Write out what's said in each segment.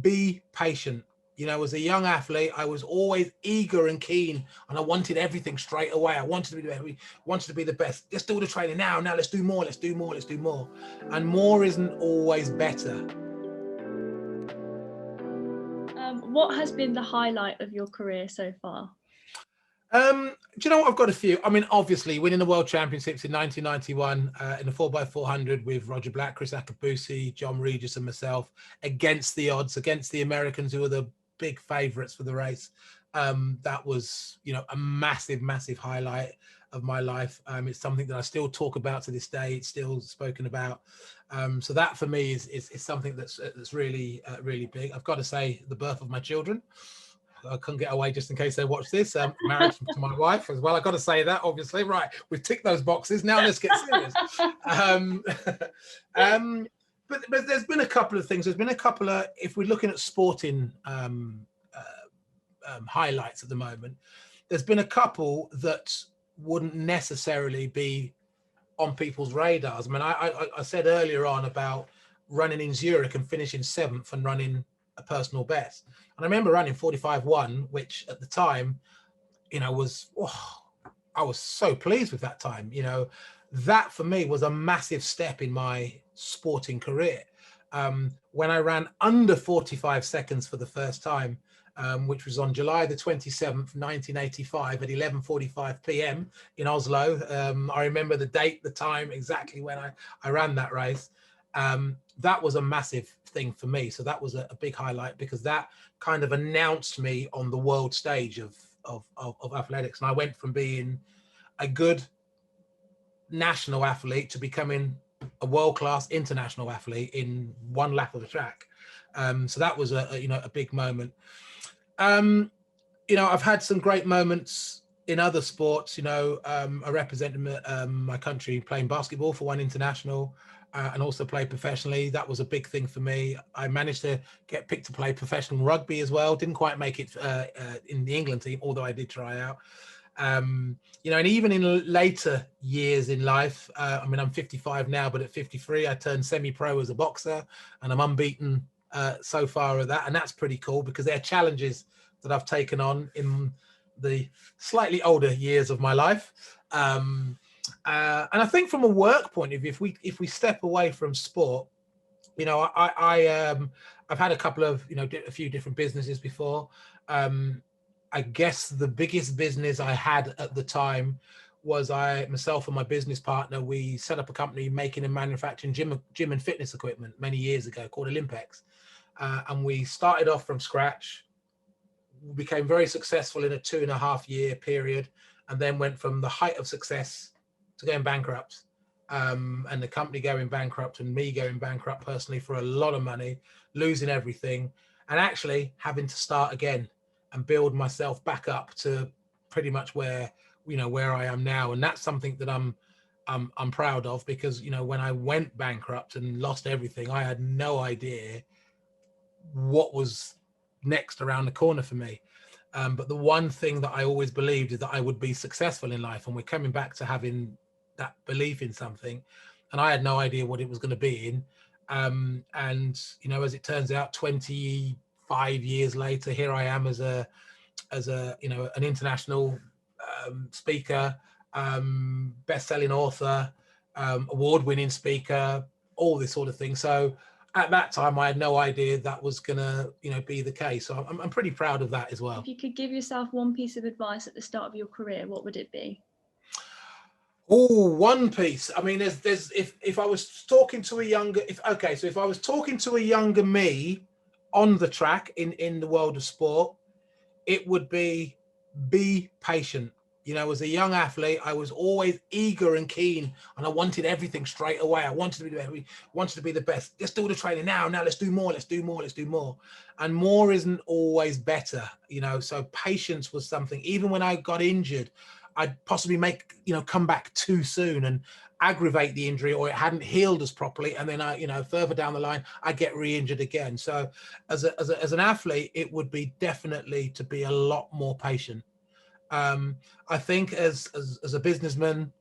be patient. You know, as a young athlete, I was always eager and keen, and I wanted everything straight away. I wanted to be the best. Let's do the training now. Now let's do more. Let's do more. Let's do more. And more isn't always better. What has been the highlight of your career so far? Do you know what? I've got a few. I mean, obviously, winning the World Championships in 1991 in the 4x400 with Roger Black, Chris Akabusi, John Regis, and myself against the odds, against the Americans who were the big favourites for the race. That was, you know, a massive, massive highlight of my life. It's something that I still talk about to this day. It's still spoken about. So that for me is something that's really, really big. I've got to say, the birth of my children. I couldn't get away just in case they watch this. Married to my wife as well. I got to say that, obviously. Right, we've ticked those boxes. Now let's get serious. But there's been a couple of things. There's been a couple of, if we're looking at sporting highlights at the moment, there's been a couple that wouldn't necessarily be on people's radars. I mean, I said earlier on about running in Zurich and finishing 7th and running a personal best. And I remember running 45.1, which at the time, you know, was, I was so pleased with that time. You know, that for me was a massive step in my sporting career. When I ran under 45 seconds for the first time, which was on July the 27th, 1985 at 11:45 p.m. in Oslo. I remember the date, the time, exactly when I ran that race. That was a massive thing for me. So that was a big highlight, because that kind of announced me on the world stage of athletics. And I went from being a good national athlete to becoming a world-class international athlete in one lap of the track. So that was a big moment. You know, I've had some great moments in other sports. You know, I represented my country playing basketball for one international, and also played professionally. That was a big thing for me. I managed to get picked to play professional rugby as well. Didn't quite make it in the England team, although I did try out. You know, and even in later years in life, I mean, I'm 55 now, but at 53, I turned semi-pro as a boxer, and I'm unbeaten so far at that. And that's pretty cool, because they're challenges that I've taken on in the slightly older years of my life. And I think from a work point of view, if we step away from sport, you know, I've had a couple of, you know, a few different businesses before. I guess the biggest business I had at the time was myself and my business partner, we set up a company making and manufacturing gym and fitness equipment many years ago called Olympex. And we started off from scratch. We became very successful in a 2.5-year period, and then went from the height of success to going bankrupt, and the company going bankrupt, and me going bankrupt personally for a lot of money, losing everything, and actually having to start again and build myself back up to pretty much where I am now. And that's something that I'm proud of, because, you know, when I went bankrupt and lost everything, I had no idea what was next around the corner for me. But the one thing that I always believed is that I would be successful in life, and we're coming back to having that belief in something, and I had no idea what it was going to be in. And you know, as it turns out, 25 years later, here I am as a you know, an international speaker, best-selling author, award-winning speaker, all this sort of thing. So at that time, I had no idea that was gonna, you know, be the case. So I'm pretty proud of that as well. If you could give yourself one piece of advice at the start of your career, what would it be? Oh, one piece. I mean, there's if I was talking to a younger, if I was talking to a younger me on the track in the world of sport, it would be patient. You know, as a young athlete, I was always eager and keen, and I wanted everything straight away. I wanted to be the best. Let's do the training now. Now let's do more. Let's do more. Let's do more. And more isn't always better. You know, so patience was something. Even when I got injured, I'd possibly come back too soon and aggravate the injury, or it hadn't healed as properly, and then further down the line I get re-injured again. So as an athlete, it would be definitely to be a lot more patient. I think as a businessman,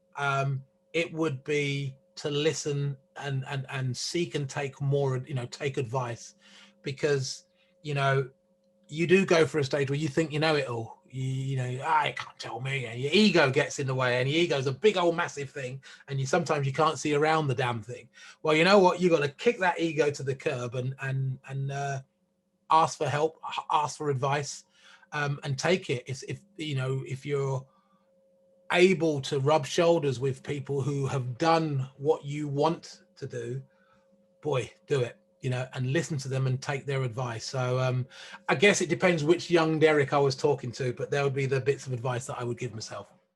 it would be to listen and seek and take more, take advice, because you know, you do go for a stage where you think you know it all. You know, I can't tell me. And your ego gets in the way, and your ego's a big old massive thing, and sometimes you can't see around the damn thing. Well, you know what? You got to kick that ego to the curb and ask for help, ask for advice, and take it. If you know, if you're able to rub shoulders with people who have done what you want to do, boy, do it, you know, and listen to them and take their advice. So I guess it depends which young Derek I was talking to, but there would be the bits of advice that I would give myself.